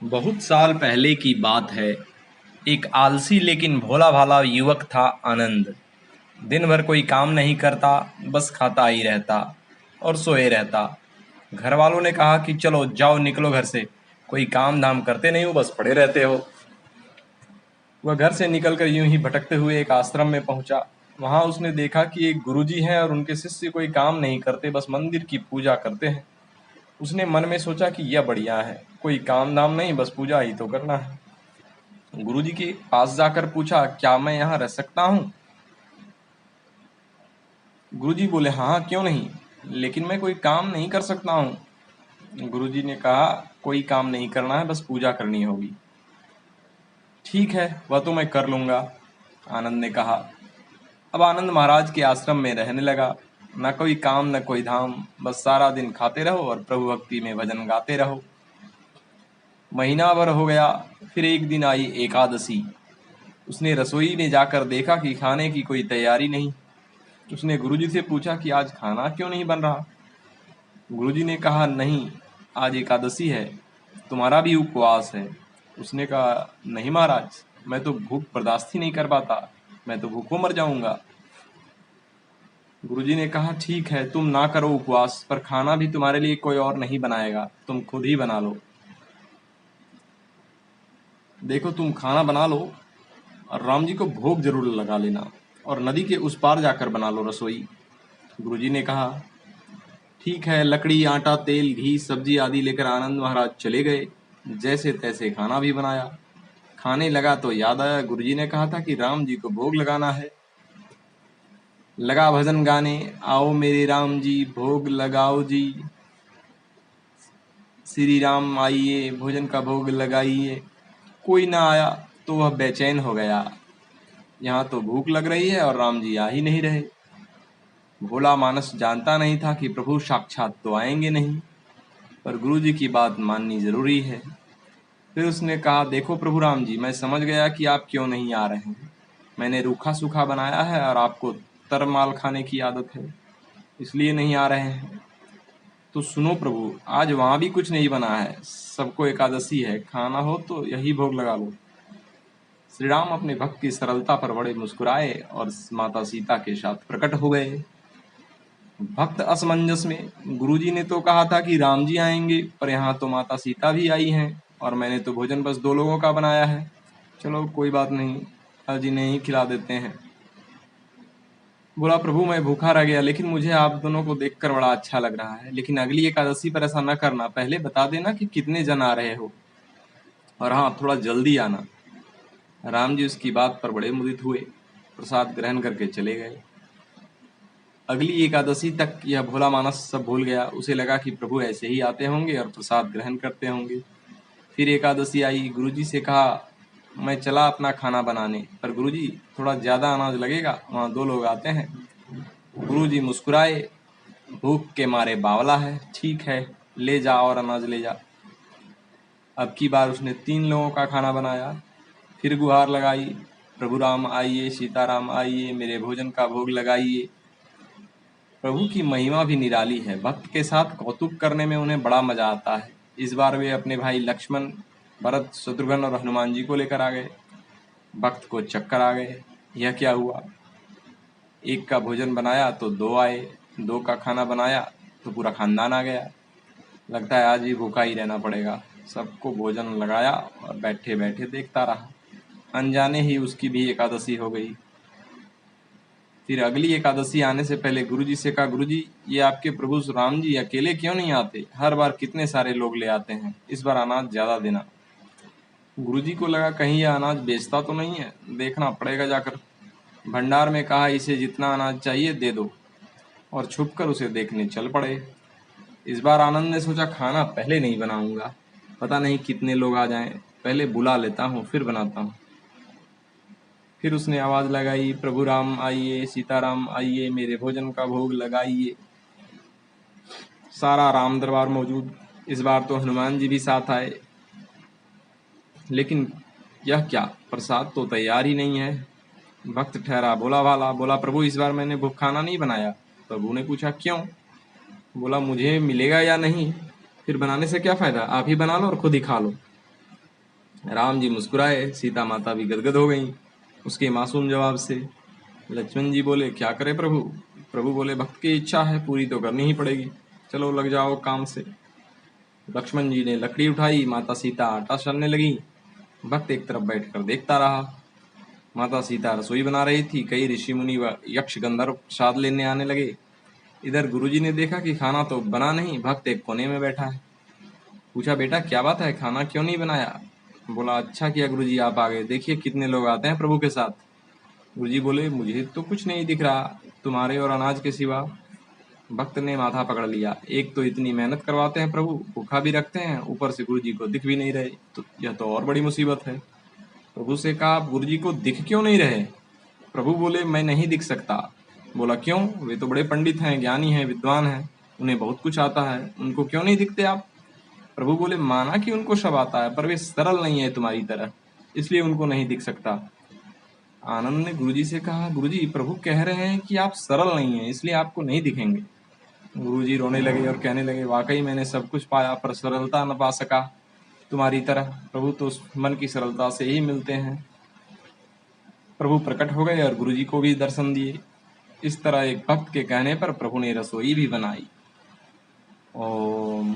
बहुत साल पहले की बात है। एक आलसी लेकिन भोला भाला युवक था आनंद। दिन भर कोई काम नहीं करता, बस खाता ही रहता और सोए रहता। घर वालों ने कहा कि चलो जाओ निकलो घर से, कोई काम धाम करते नहीं हो, बस पड़े रहते हो। वह घर से निकलकर यूं ही भटकते हुए एक आश्रम में पहुंचा। वहां उसने देखा कि एक गुरुजी हैं और उनके शिष्य कोई काम नहीं करते, बस मंदिर की पूजा करते हैं। उसने मन में सोचा कि यह बढ़िया है, कोई काम धाम नहीं, बस पूजा ही तो करना है। गुरुजी के पास जाकर पूछा, क्या मैं यहाँ रह सकता हूँ? गुरुजी बोले, हाँ क्यों नहीं, लेकिन मैं कोई काम नहीं कर सकता हूँ। गुरुजी ने कहा, कोई काम नहीं करना है, बस पूजा करनी होगी। ठीक है, वह तो मैं कर लूंगा, आनंद ने कहा। अब आनंद महाराज के आश्रम में रहने लगा। न कोई काम न कोई धाम, बस सारा दिन खाते रहो और प्रभु भक्ति में भजन गाते रहो। महीना भर हो गया। फिर एक दिन आई एकादशी। उसने रसोई में जाकर देखा कि खाने की कोई तैयारी नहीं। उसने गुरुजी से पूछा कि आज खाना क्यों नहीं बन रहा? गुरुजी ने कहा, नहीं, आज एकादशी है, तुम्हारा भी उपवास है। उसने कहा, नहीं महाराज, मैं तो भूख बर्दाश्त ही नहीं कर पाता, मैं तो भूखों मर जाऊंगा। गुरुजी ने कहा, ठीक है, तुम ना करो उपवास, पर खाना भी तुम्हारे लिए कोई और नहीं बनाएगा, तुम खुद ही बना लो। देखो, तुम खाना बना लो और राम जी को भोग जरूर लगा लेना, और नदी के उस पार जाकर बना लो रसोई। गुरुजी ने कहा, ठीक है। लकड़ी, आटा, तेल, घी, सब्जी आदि लेकर आनंद महाराज चले गए। जैसे तैसे खाना भी बनाया। खाने लगा तो याद आया, गुरुजी ने कहा था कि राम जी को भोग लगाना है। लगा भजन गाने, आओ मेरे राम जी भोग लगाओ जी, श्री राम आइए भोजन का भोग लगाइए। कोई ना आया तो वह बेचैन हो गया। यहाँ तो भूख लग रही है और राम जी आ ही नहीं रहे। भोला मानस जानता नहीं था कि प्रभु साक्षात तो आएंगे नहीं, पर गुरु जी की बात माननी जरूरी है। फिर उसने कहा, देखो प्रभु राम जी, मैं समझ गया कि आप क्यों नहीं आ रहे हैं। मैंने रूखा सूखा बनाया है और आपको तर माल खाने की आदत है, इसलिए नहीं आ रहे हैं। तो सुनो प्रभु, आज वहां भी कुछ नहीं बना है, सबको एकादशी है, खाना हो तो यही भोग लगा लो। श्री राम अपने भक्त की सरलता पर बड़े मुस्कुराए और माता सीता के साथ प्रकट हो गए। भक्त असमंजस में, गुरुजी ने तो कहा था कि राम जी आएंगे, पर यहाँ तो माता सीता भी आई हैं और मैंने तो भोजन बस 2 लोगों का बनाया है। चलो कोई बात नहीं, आज इन्हें ही खिला देते हैं। बोला, प्रभु मैं भूखा रह गया, लेकिन मुझे आप दोनों को देखकर बड़ा अच्छा लग रहा है। लेकिन अगली एकादशी पर ऐसा न करना, पहले बता देना कि कितने जन आ रहे हो, और हाँ, थोड़ा जल्दी आना। राम जी उसकी बात पर बड़े मुदित हुए, प्रसाद ग्रहण करके चले गए। अगली एकादशी तक यह भोला मानस सब भूल गया। उसे लगा कि प्रभु ऐसे ही आते होंगे और प्रसाद ग्रहण करते होंगे। फिर एकादशी आई। गुरुजी से कहा, मैं चला अपना खाना बनाने, पर गुरुजी थोड़ा ज्यादा अनाज लगेगा, वहाँ 2 लोग आते हैं। गुरुजी मुस्कुराए, भूख के मारे बावला है, ठीक है, ले जा और अनाज ले जा। अब की बार उसने 3 लोगों का खाना बनाया। फिर गुहार लगाई, प्रभु राम आइए, सीताराम आइए, मेरे भोजन का भोग लगाइए। प्रभु की महिमा भी निराली है। भक्त के साथ कौतुक करने में उन्हें बड़ा मजा आता है। इस बार वे अपने भाई लक्ष्मण, भरत, शत्रुघ्न और हनुमान जी को लेकर आ गए। भक्त को चक्कर आ गए, यह क्या हुआ? एक का भोजन बनाया तो 2 आए, 2 का खाना बनाया तो पूरा खानदान आ गया। लगता है आज भी भूखा ही रहना पड़ेगा। सबको भोजन लगाया और बैठे बैठे देखता रहा। अनजाने ही उसकी भी एकादशी हो गई। फिर अगली एकादशी आने से पहले गुरुजी से कहा, गुरुजी, ये आपके प्रभु राम जी अकेले क्यों नहीं आते? हर बार कितने सारे लोग ले आते हैं, इस बार अनाज ज्यादा देना। गुरुजी को लगा कहीं यह अनाज बेचता तो नहीं है, देखना पड़ेगा जाकर। भंडार में कहा, इसे जितना अनाज चाहिए दे दो, और छुपकर उसे देखने चल पड़े। इस बार आनंद ने सोचा, खाना पहले नहीं बनाऊंगा, पता नहीं कितने लोग आ जाएं, पहले बुला लेता हूँ फिर बनाता हूँ। फिर उसने आवाज लगाई, प्रभु राम आइए, सीताराम आइए, मेरे भोजन का भोग लगाइए। सारा राम दरबार मौजूद। इस बार तो हनुमान जी भी साथ आए। लेकिन यह क्या, प्रसाद तो तैयार ही नहीं है। भक्त ठहरा भोला भाला, बोला, प्रभु इस बार मैंने भूख खाना नहीं बनाया। प्रभु ने पूछा, क्यों? बोला, मुझे मिलेगा या नहीं, फिर बनाने से क्या फायदा, आप ही बना लो और खुद ही खा लो। राम जी मुस्कुराए, सीता माता भी गदगद हो गईं उसके मासूम जवाब से। लक्ष्मण जी बोले, क्या करे प्रभु? प्रभु बोले, भक्त की इच्छा है, पूरी तो करनी ही पड़ेगी, चलो लग जाओ काम से। लक्ष्मण जी ने लकड़ी उठाई, माता सीता आटा छानने लगी। भक्त एक तरफ बैठकर देखता रहा। माता सीता रसोई बना रही थी, कई ऋषि मुनि व यक्ष गंधर्व प्रसाद लेने आने लगे। इधर गुरुजी ने देखा कि खाना तो बना नहीं, भक्त एक कोने में बैठा है। पूछा, बेटा क्या बात है, खाना क्यों नहीं बनाया? बोला, अच्छा किया गुरुजी आप आ गए, देखिए कितने लोग आते हैं प्रभु के साथ। गुरुजी बोले, मुझे तो कुछ नहीं दिख रहा तुम्हारे और अनाज के सिवा। भक्त ने माथा पकड़ लिया, एक तो इतनी मेहनत करवाते हैं प्रभु, भूखा भी रखते हैं, ऊपर से गुरुजी को दिख भी नहीं रहे, तो यह तो और बड़ी मुसीबत है। प्रभु से कहा, आप गुरुजी को दिख क्यों नहीं रहे? प्रभु बोले, मैं नहीं दिख सकता। बोला, क्यों? वे तो बड़े पंडित हैं, ज्ञानी हैं, विद्वान हैं, उन्हें बहुत कुछ आता है, उनको क्यों नहीं दिखते आप? प्रभु बोले, माना कि उनको सब आता है, पर वे सरल नहीं है तुम्हारी तरह, इसलिए उनको नहीं दिख सकता। आनंद ने गुरुजी से कहा, गुरुजी प्रभु कह रहे हैं कि आप सरल नहीं हैं, इसलिए आपको नहीं दिखेंगे। गुरुजी रोने लगे और कहने लगे, वाकई मैंने सब कुछ पाया पर सरलता न पा सका तुम्हारी तरह, प्रभु तो उस मन की सरलता से ही मिलते हैं। प्रभु प्रकट हो गए और गुरुजी को भी दर्शन दिए। इस तरह एक भक्त के कहने पर प्रभु ने रसोई भी बनाई। ओम।